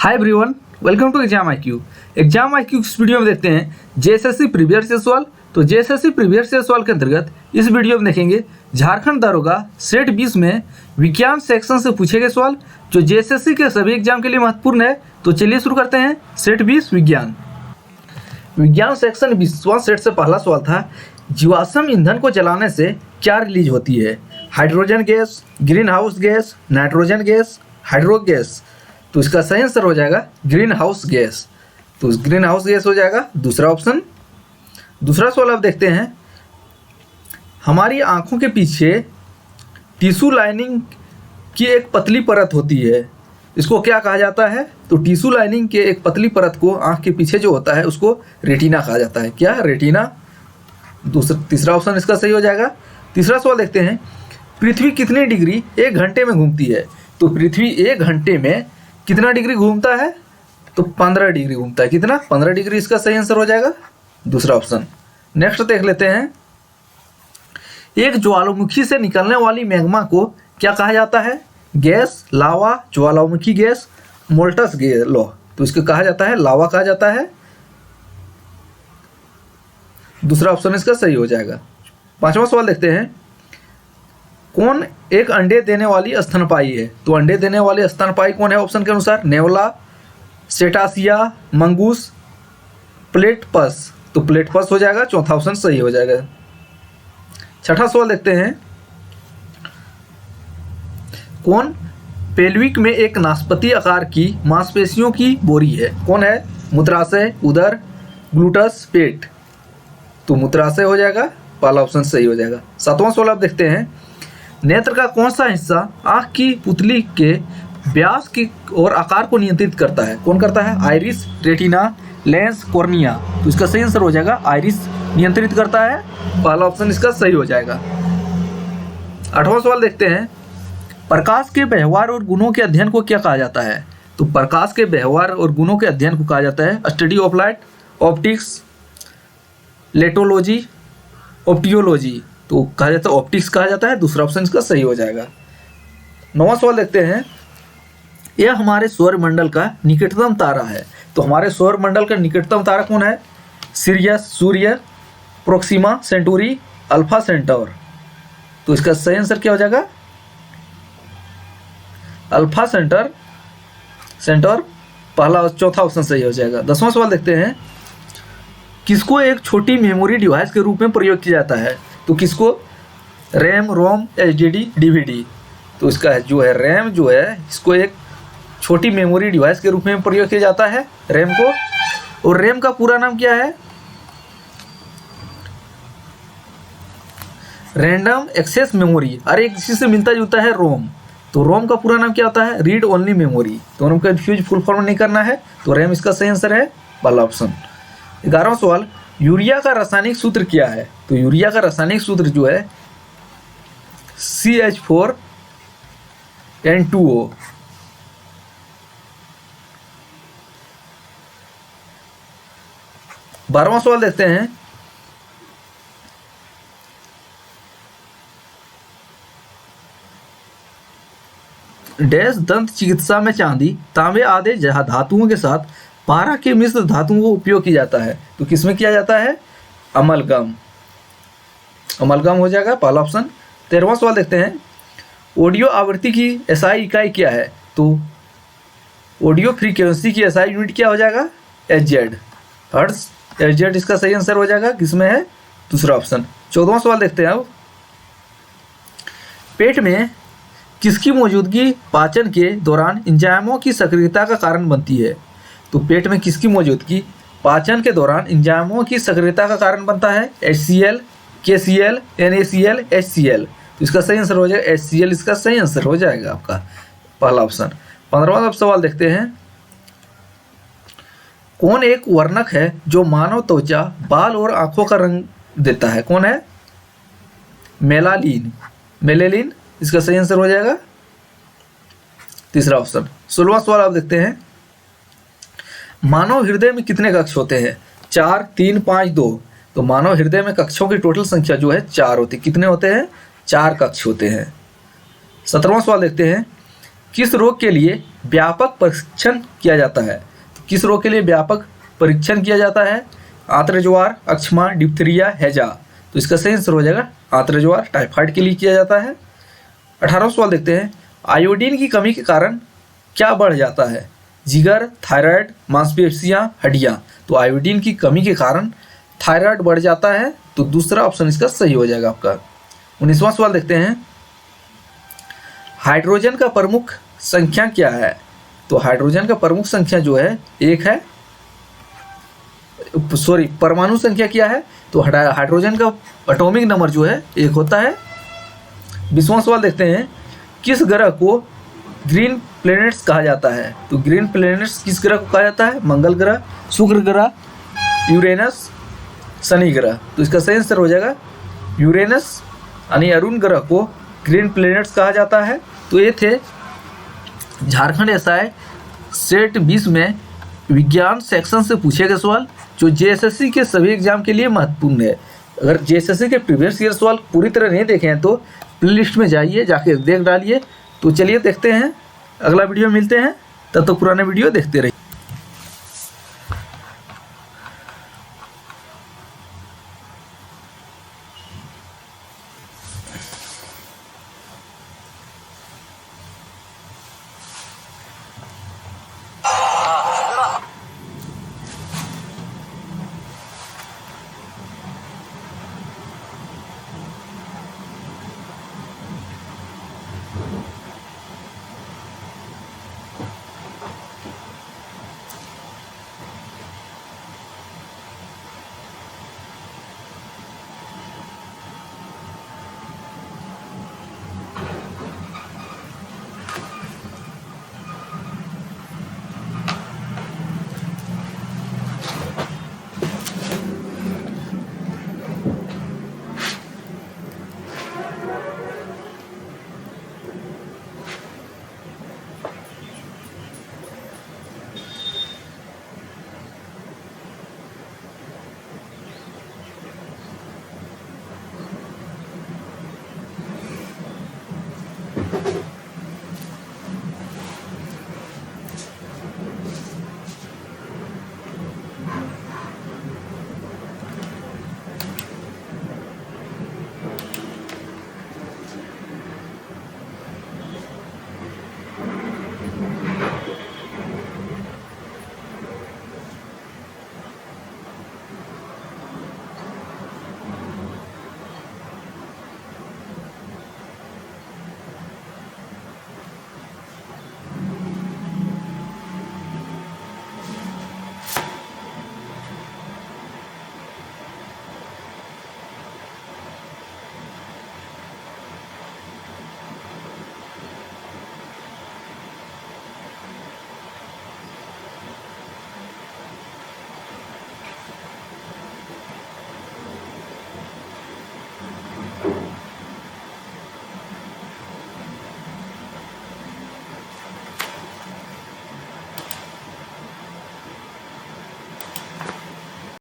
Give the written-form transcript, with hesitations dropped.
Hi everyone, welcome to Exam IQ। Exam IQ इस video में देखते हैं जेएसएससी प्रीवियस ईयर सवाल। तो जेएसएससी प्रीवियस ईयर सवाल के अंतर्गत इस वीडियो में देखेंगे झारखंड दारोगा सेट 20 में विज्ञान सेक्शन से पूछे गए सवाल जो जेएसएससी के सभी एग्जाम के लिए महत्वपूर्ण है। तो चलिए शुरू करते हैं। सेट 20 विज्ञान सेक्शन 20वां सेट से पहला सवाल था, जीवाश्म ईंधन को जलाने से क्या रिलीज होती है? Hydrogen gas, green house gas, nitrogen gas, hydro gas. तो इसका सही आंसर हो जाएगा ग्रीन हाउस गैस। तो ग्रीन हाउस गैस हो जाएगा दूसरा ऑप्शन। दूसरा सवाल आप देखते हैं, हमारी आंखों के पीछे टिश्यू लाइनिंग की एक पतली परत होती है, इसको क्या कहा जाता है? तो टिश्यू लाइनिंग के एक पतली परत को आंख के पीछे जो होता है उसको रेटिना कहा जाता है। क्या? रेटिना। तीसरा ऑप्शन इसका सही हो जाएगा। तीसरा सवाल देखते हैं, पृथ्वी कितने डिग्री 1 घंटे में घूमती है? तो पृथ्वी 1 घंटे में कितना डिग्री घूमता है? तो 15 डिग्री घूमता है। कितना? 15 डिग्री इसका सही आंसर हो जाएगा दूसरा ऑप्शन। नेक्स्ट देख लेते हैं, एक ज्वालामुखी से निकलने वाली मैग्मा को क्या कहा जाता है? गैस, लावा, ज्वालामुखी गैस, मोल्टस गैस। लो, तो इसको कहा जाता है लावा कहा जाता है। दूसरा ऑप्शन इसका सही हो जाएगा। पांचवा सवाल देखते हैं, कौन एक अंडे देने वाली स्तनपायी है? तो अंडे देने वाली स्तनपायी कौन है ऑप्शन के अनुसार? नेवला, सेटासिया, मंगूस, प्लेटपस। तो प्लेटपस हो जाएगा, चौथा ऑप्शन सही हो जाएगा। छठा सवाल देखते हैं, कौन पेल्विक में एक नाशपाती आकार की मांसपेशियों की बोरी है? कौन है? मूत्राशय, उदर, ग्लूटस, पेट। तो मूत्राशय हो जाएगा, पहला ऑप्शन सही हो जाएगा। सातवां सवाल आप देखते हैं, नेत्र का कौन सा हिस्सा आँख की पुतली के व्यास की और आकार को नियंत्रित करता है? कौन करता है? Iris, retina, lens, cornea. तो इसका सही आंसर हो जाएगा आइरिस नियंत्रित करता है, पहला ऑप्शन इसका सही हो जाएगा। आठवां सवाल देखते हैं, प्रकाश के व्यवहार और गुणों के अध्ययन को क्या कहा जाता है? तो प्रकाश के व्यवहार और गुणों के अध्ययन को कहा जाता है स्टडी ऑफ लाइट, ऑप्टिक्स, लेटोलॉजी, ऑप्टियोलॉजी। तो कहा जाता है ऑप्टिक्स कहा जाता है, दूसरा ऑप्शन इसका सही हो जाएगा। नौवां सवाल देखते हैं, यह हमारे सौरमंडल का निकटतम तारा है। तो हमारे सौरमंडल का निकटतम तारा कौन है? सिरियस, सूर्य, प्रोक्सिमा सेंटूरी, अल्फा सेंटौर। तो इसका सही आंसर क्या हो जाएगा? अल्फा सेंटौर, पहला चौथा ऑप्शन सही हो जाएगा। 10वां सवाल देखते हैं, किसको एक छोटी मेमोरी डिवाइस के रूप में प्रयोग किया जाता है? तो किसको? रैम, रोम, HDD, DVD। तो इसका जो है रैम जो है इसको एक छोटी मेमोरी डिवाइस के रूप में प्रयोग किया जाता है, रैम को। और रैम का पूरा नाम क्या है? Random access memory. अरे एक इसी से मिलता जुलता है रोम। तो रोम का पूरा नाम क्या होता है? Read only memory. तो उनको कंफ्यूज फुल फॉर्म नहीं करना है, तो रैम इसका सही आंसर है, पहला ऑप्शन। 11वां सवाल, यूरिया का रासायनिक सूत्र क्या है? तो यूरिया का रासायनिक सूत्र जो है CH4N2O। 12वां सवाल देखते हैं, डैश दंत चिकित्सा में चांदी, तांबे आदि धातुओं के साथ पारा के मिश्र धातुओं को उपयोग किया जाता है। तो किसमें किया जाता है? अमलगम हो जाएगा, पहला ऑप्शन। 13वां सवाल देखते हैं, ऑडियो आवृत्ति की SI इकाई क्या है? तो ऑडियो फ्रीक्वेंसी की SI यूनिट क्या हो जाएगा? HZ, hertz. HZ इसका सही आंसर हो जाएगा, किसमें है? दूसरा ऑप्शन। 14वां सवाल देखते हैं अब, पेट में किसकी मौजूदगी पाचन के दौरान एंजाइमों की सक्रियता का कारण बनती है? तो पेट में किसकी मौजूदगी पाचन के दौरान एंजाइमों की सक्रियता का कारण बनता है? HCl, KCl, NaCl, HCl। तो इसका सही आंसर हो जाएगा HCl, इसका सही आंसर हो जाएगा आपका, पहला ऑप्शन। 15वां सवाल देखते हैं, कौन एक वर्णक है जो मानव त्वचा, बाल और आंखों का रंग देता है? कौन है? मेलेलिन। इसका सही आंसर हो जाएगा तीसरा ऑप्शन। 16वां सवाल आप देखते हैं, मानव हृदय में कितने कक्ष होते हैं? 4, 3, 5, 2। तो मानव हृदय में कक्षों की टोटल संख्या जो है 4 होती है। कितने होते हैं? 4 कक्ष होते हैं। 17वां सवाल देखते हैं, किस रोग के लिए व्यापक परीक्षण किया जाता है। तो किस रोग के लिए व्यापक परीक्षण किया जाता है? आंत्रज्वार, अक्षमा, डिप्थीरिया, हैजा। तो इसका सही आंसर हो जाएगा आंत्रज्वार, टाइफाइड के लिए किया जाता है। 18वां सवाल देखते हैं, आयोडीन की कमी के कारण क्या बढ़ जाता है? जिगर, थायराइड, मांसपेशियां, हड्डियां। तो आयोडीन की कमी के कारण थायराइड बढ़ जाता है, तो दूसरा ऑप्शन इसका सही हो जाएगा आपका। 19वां सवाल देखते हैं, हाइड्रोजन का प्रमुख संख्या क्या है? तो हाइड्रोजन का प्रमुख संख्या जो है एक है, परमाणु संख्या क्या है? तो हाइड्रोजन का एटॉमिक नंबर जो है एक होता है। 20वां सवाल देखते हैं, किस ग्रह को ग्रीन प्लैनेट्स कहा जाता है? तो ग्रीन प्लैनेट्स किस ग्रह को कहा जाता है? मंगल ग्रह, शुक्र ग्रह, यूरेनस, शनि ग्रह। तो इसका सही आंसर हो जाएगा यूरेनस यानी अरुण ग्रह को ग्रीन प्लैनेट्स कहा जाता है। तो ये थे झारखंड एसआई सेट 20 में विज्ञान सेक्शन से पूछे गए सवाल, जो जेएसएससी के सभी एग्जाम के लिए महत्वपूर्ण है। अगर जेएसएससी के प्रीवियस ईयर सवाल पूरी तरह नहीं देखे हैं तो प्लेलिस्ट में जाइए, जाके देख डालिए। तो चलिए देखते हैं, अगला वीडियो मिलते हैं, तब तक पुराने वीडियो देखते रहिए।